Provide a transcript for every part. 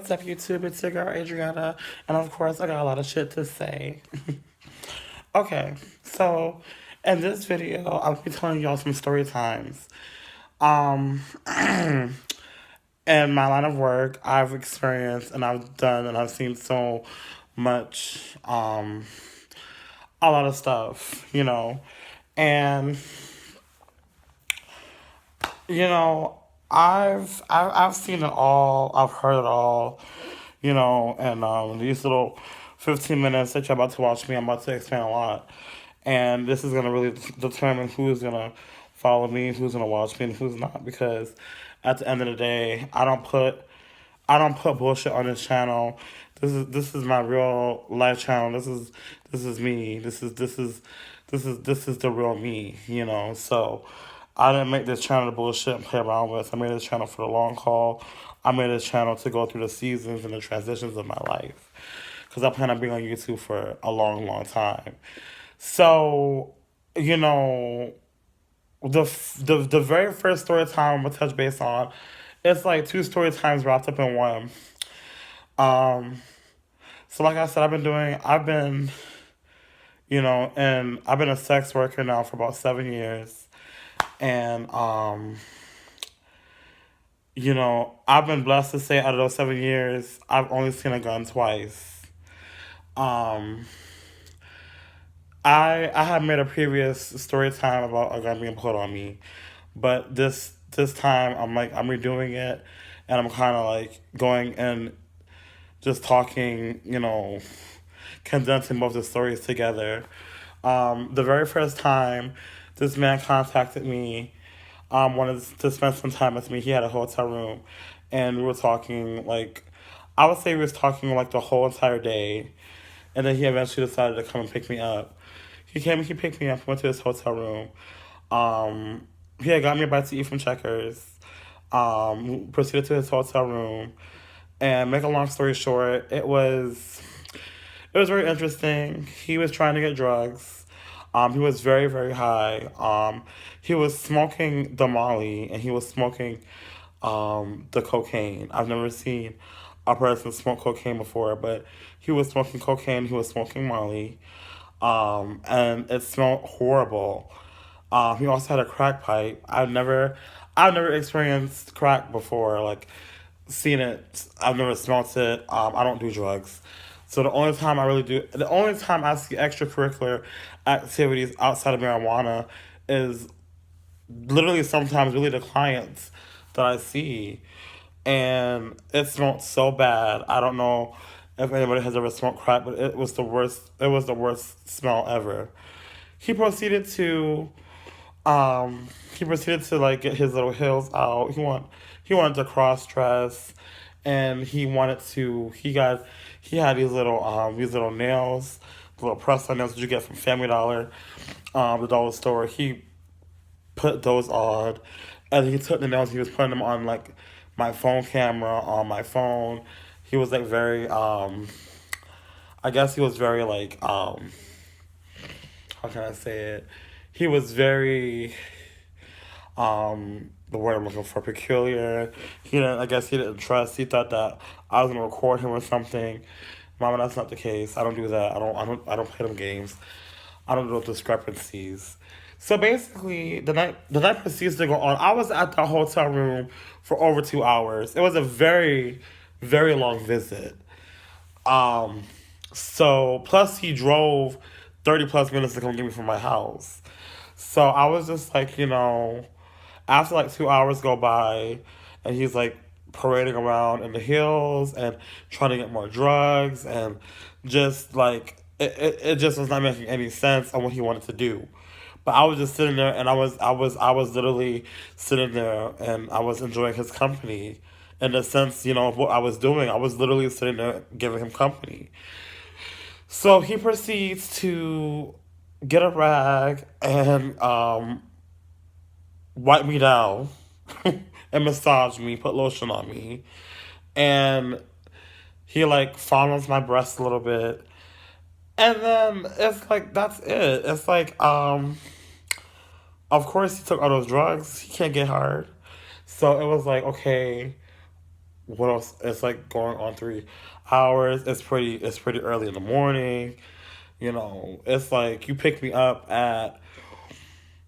What's up, YouTube? It's your girl, Adriana. And of course, I got a lot of shit to say. Okay, so in this video, I'll be telling y'all some story times. Um, in my line of work, I've experienced and I've done and I've seen so much, a lot of stuff. And, you know, I've seen it all, I've heard it all, and these little 15 minutes that you're about to watch me, I'm about to explain a lot. And this is going to really determine who's going to follow me, who's going to watch me, and who's not. Because at the end of the day, I don't put bullshit on this channel. This is my real life channel. This is me. This is the real me. So I didn't make this channel to bullshit and play around with. I made this channel for the long haul. I made this channel to go through the seasons and the transitions of my life. Because I plan on being on YouTube for a long, long time. So, you know, the very first story time I'm gonna touch base on, it's like two story times wrapped up in one. Um, so like I said, I've been a sex worker now for about 7 years, and I've been blessed to say out of those 7 years, I've only seen a gun twice. Um, I had made a previous story time about a gun being pulled on me, but this time I'm redoing it, and I'm kind of like going and just talking, condensing both the stories together. The very first time this man contacted me, wanted to spend some time with me. He had a hotel room, and we were talking like, I would say we was talking like the whole entire day, and then he eventually decided to come and pick me up. He picked me up, went to his hotel room. He had got me a bite to eat from Checkers. Proceeded to his hotel room, and make a long story short, it was very interesting. He was trying to get drugs. He was very, very high. He was smoking the Molly and he was smoking the cocaine. I've never seen a person smoke cocaine before, but he was smoking cocaine, he was smoking Molly, and it smelled horrible. He also had a crack pipe. I've never experienced crack before. Like, seen it. I've never smelt it. I don't do drugs. So the only time I see extracurricular activities outside of marijuana is literally sometimes really the clients that I see. And it smelled so bad. I don't know if anybody has ever smoked crack, but it was the worst smell ever. He proceeded to he proceeded to like get his little heels out. He wanted to cross dress, and he had these little nails, the little press on nails that you get from Family Dollar, the dollar store. He put those on, and he took the nails. He was putting them on like my phone camera on my phone. He was like very I guess he was very like how can I say it? He was very the word I'm looking for, peculiar. I guess he didn't trust. He thought that I was gonna record him or something. Mama, that's not the case. I don't do that. I don't play them games. I don't do those discrepancies. So basically, the night proceeds to go on. I was at the hotel room for over 2 hours. It was a very, very long visit. Um, so plus he drove 30 plus minutes to come get me from my house. So I was just like, after like 2 hours go by, and he's like parading around in the hills and trying to get more drugs, and just like it just was not making any sense on what he wanted to do. But I was just sitting there, and I was literally sitting there, and I was enjoying his company. In the sense, of what I was doing, I was literally sitting there giving him company. So he proceeds to get a rag and wipe me down and massage me, put lotion on me. And he like fondles my breast a little bit. And then it's like that's it. It's like of course he took all those drugs. He can't get hard. So it was like, okay, what else? It's like going on 3 hours. It's pretty early in the morning. It's like you pick me up at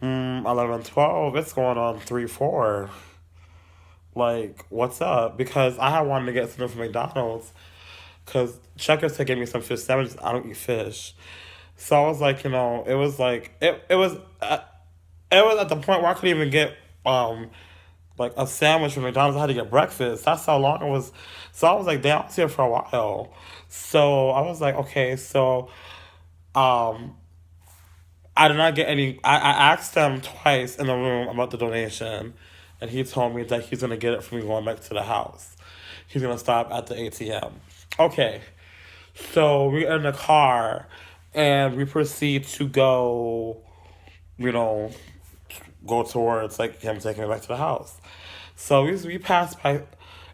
11, 12. It's going on 3, 4. Like, what's up? Because I had wanted to get something from McDonald's. Because Checkers had gave me some fish sandwiches. I don't eat fish. So I was like, it was like, it was at the point where I couldn't even get, like a sandwich from McDonald's. I had to get breakfast. That's how long it was. So I was like, damn, I was here for a while. So I was like, okay, so, um, I did not get any. I asked him twice in the room about the donation, and he told me that he's gonna get it for me going back to the house. He's gonna stop at the ATM. Okay, so we're in the car, and we proceed to go, you know, go towards like him taking me back to the house. So we pass by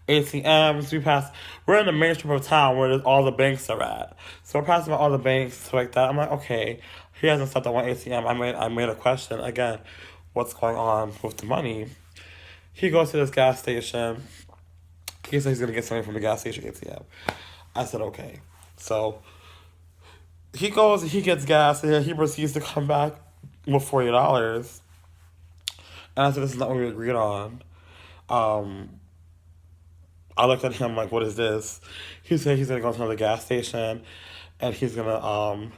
ATMs. We're in the main strip of town where all the banks are at. So we're passing by all the banks, stuff like that. I'm like, okay, he hasn't stopped at one ATM. I made a question again. What's going on with the money? He goes to this gas station. He says he's gonna get something from the gas station ATM. I said okay. So he goes, he gets gas, and he proceeds to come back with $40. And I said, this is not what we agreed on. Um, I looked at him like, what is this? He said he's gonna go to another gas station, and he's gonna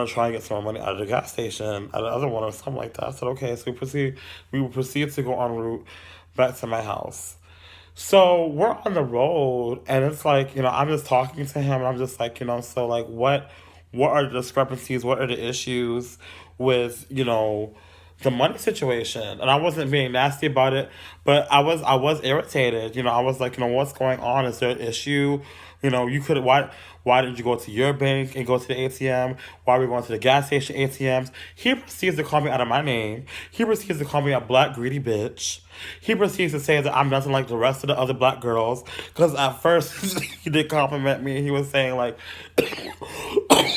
try and get some more money out of the gas station, out of the other one or something like that. I said, okay, so we will proceed to go en route back to my house. So we're on the road, and it's like, I'm just talking to him, and I'm just like, so like, what are the discrepancies? What are the issues with, the money situation? And I wasn't being nasty about it, but I was irritated. I was like, what's going on? Is there an issue? You could why didn't you go to your bank and go to the ATM? Why are we going to the gas station ATMs? He proceeds to call me out of my name. He proceeds to call me a black greedy bitch. He proceeds to say that I'm nothing like the rest of the other black girls. Because at first he did compliment me. He was saying like,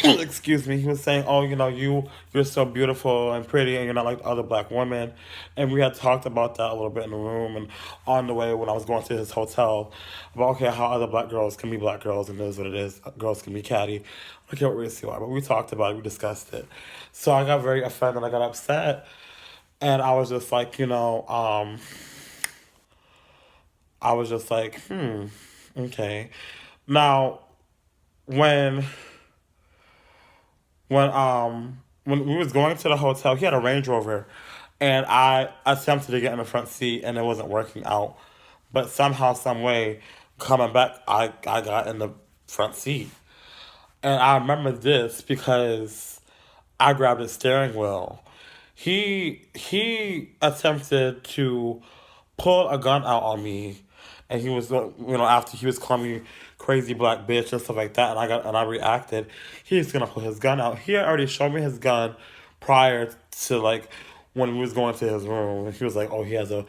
excuse me. He was saying, oh, you're so beautiful and pretty, and you're not like the other black women. And we had talked about that a little bit in the room and on the way when I was going to his hotel about, okay, how other black girls can be black girls, and it is what it is. Girls can be catty. I don't care what race you are, but we talked about it. We discussed it. So I got very offended. I got upset. And I was just like, I was just like, okay. Now, when when we was going to the hotel, he had a Range Rover, and I attempted to get in the front seat, and it wasn't working out. But somehow, some way, coming back, I got in the front seat, and I remember this because I grabbed his steering wheel. He attempted to pull a gun out on me, and he was, after he was calling me crazy black bitch and stuff like that, and I reacted. He's gonna pull his gun out. He had already showed me his gun prior to like when we was going to his room, and he was like, oh, he has a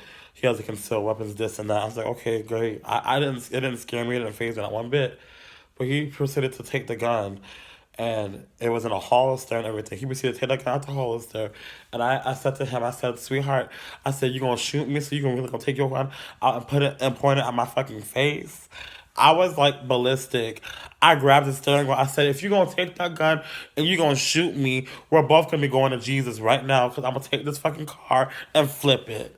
concealed weapons, this and that. I was like, okay, great. It didn't scare me, it didn't faze me not one bit. But he proceeded to take the gun, and it was in a holster and everything. He proceeded to take the gun out the holster, and I said to him, I said, sweetheart, I said, you gonna shoot me, so you gonna really gonna take your gun out and put it and point it at my fucking face? I was like ballistic. I grabbed the steering wheel. I said, if you're gonna take that gun and you're gonna shoot me, we're both gonna be going to Jesus right now, because I'm gonna take this fucking car and flip it.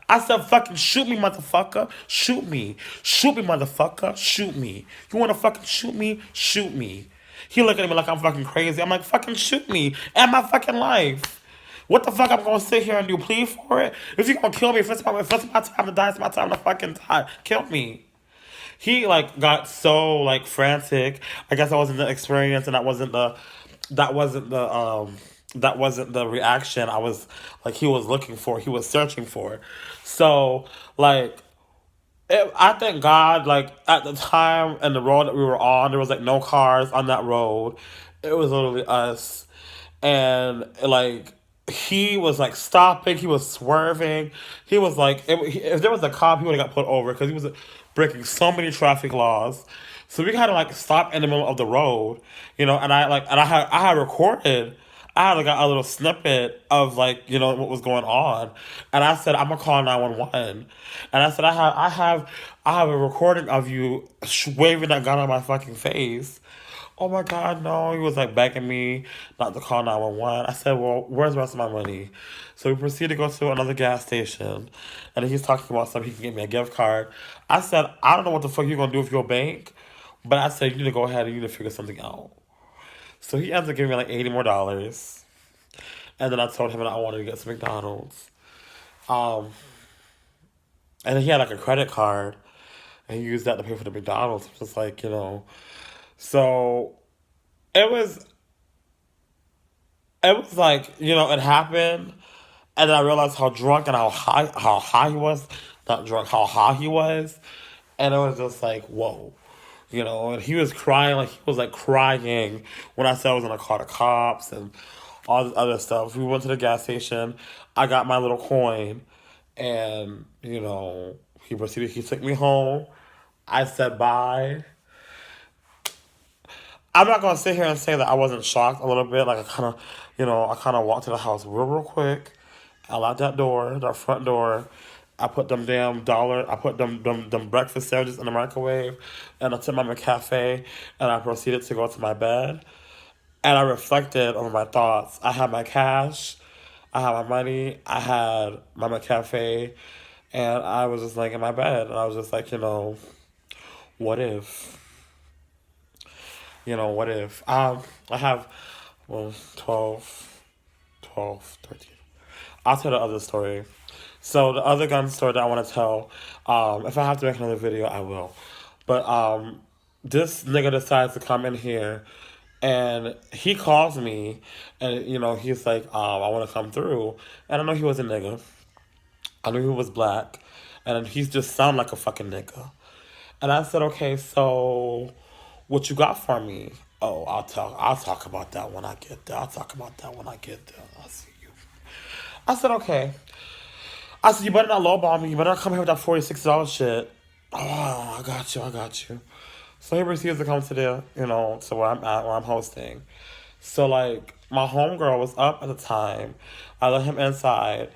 I said, fucking shoot me, motherfucker. Shoot me. Shoot me, motherfucker. Shoot me. You wanna fucking shoot me? Shoot me. He looking at me like I'm fucking crazy. I'm like, fucking shoot me. And my fucking life. What the fuck I'm gonna sit here and do? Plead for it? If you gonna kill me, if it's my time to die, it's my time to fucking die. Kill me. He like got so like frantic. I guess that wasn't the experience, and that wasn't the reaction I was like he was looking for. He was searching for. So like I thank God, like, at the time and the road that we were on, there was, like, no cars on that road. It was literally us. And, like, he was, like, stopping. He was swerving. He was, like, if there was a cop, he would have got put over because he was breaking so many traffic laws. So we had to, like, stop in the middle of the road, and I had recorded. I had like a little snippet of like, what was going on. And I said, I'm gonna call 911. And I said, I have a recording of you waving that gun on my fucking face. Oh my God, no. He was like begging me not to call 911. I said, well, where's the rest of my money? So we proceeded to go to another gas station. And he's talking about something, he can give me a gift card. I said, I don't know what the fuck you're gonna do with your bank. But I said, you need to go ahead and you need to figure something out. So he ended up giving me like $80 more. And then I told him that I wanted to get some McDonald's. Um, and then he had like a credit card. And he used that to pay for the McDonald's. Just like, So it was like, it happened. And then I realized how drunk and how high he was. Not drunk, how high he was. And it was just like, whoa. And he was crying, like, he was, like, crying when I said I was going to call the cops and all this other stuff. We went to the gas station. I got my little coin. And, he took me home. I said bye. I'm not going to sit here and say that I wasn't shocked a little bit. Like, I kind of walked to the house real quick. I locked that front door. I put I put them breakfast sandwiches in the microwave, and I took my McCafe, and I proceeded to go to my bed, and I reflected on my thoughts. I had my cash, I had my money, I had my McCafe, and I was just like in my bed, and I was just like, what if? What if? I have, well, 13. I'll tell the other story. So the other gun story that I want to tell, if I have to make another video, I will. But this nigga decides to come in here, and he calls me, and he's like, I want to come through, and I know he was a nigga. I knew he was black, and he just sounded like a fucking nigga. And I said, okay, so what you got for me? Oh, I'll talk about that when I get there. I'll talk about that when I get there. I'll see you. I said, okay. I said, you better not lowball me. You better not come here with that $46 shit. Oh, I got you. So he proceeds to come to to where I'm at, where I'm hosting. So, like, my homegirl was up at the time. I let him inside.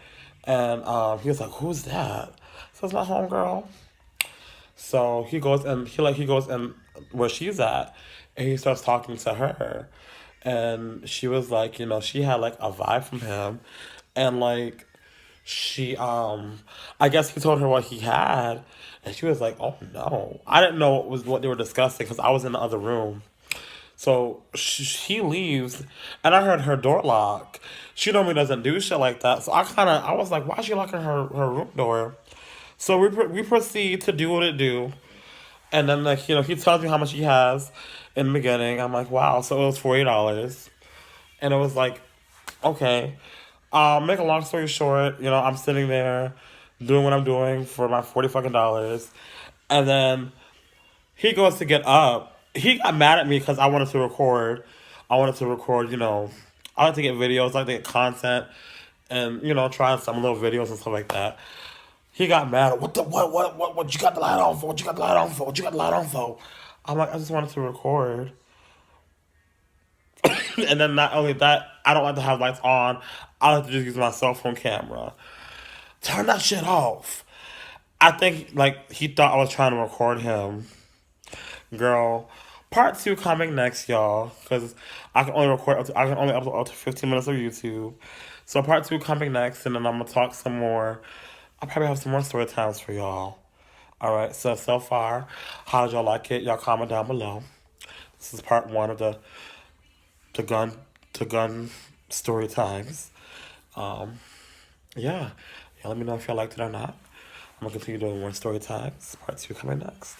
And he was like, who's that? So it's my homegirl. So he goes in where she's at, and he starts talking to her, and she was like, she had like a vibe from him, and like she I guess he told her what he had, and she was like, oh no, I didn't know what they were discussing because I was in the other room. So she leaves, and I heard her door lock. She normally doesn't do shit like that, so I was like, why is she locking her room door? So we proceed to do what it do. And then, like, he tells me how much he has in the beginning. I'm like, wow. So it was $40. And it was like, okay. Make a long story short, I'm sitting there doing what I'm doing for my 40 fucking dollars. And then he goes to get up. He got mad at me because I wanted to record. I like to get videos, I like to get content, and, try some little videos and stuff like that. He got mad. What you got the light on for? What you got the light on for? What you got the light on for? I'm like, I just wanted to record. And then not only that, I don't like to have lights on. I like to just use my cell phone camera. Turn that shit off. I think, like, he thought I was trying to record him. Girl, part 2 coming next, y'all. Because I can only upload up to 15 minutes of YouTube. So part 2 coming next, and then I'm going to talk some more. I'll probably have some more story times for y'all. Alright, so far, how did y'all like it? Y'all comment down below. This is part 1 of the gun story times. Yeah. Let me know if y'all liked it or not. I'm gonna continue doing more story times. Part 2 coming next.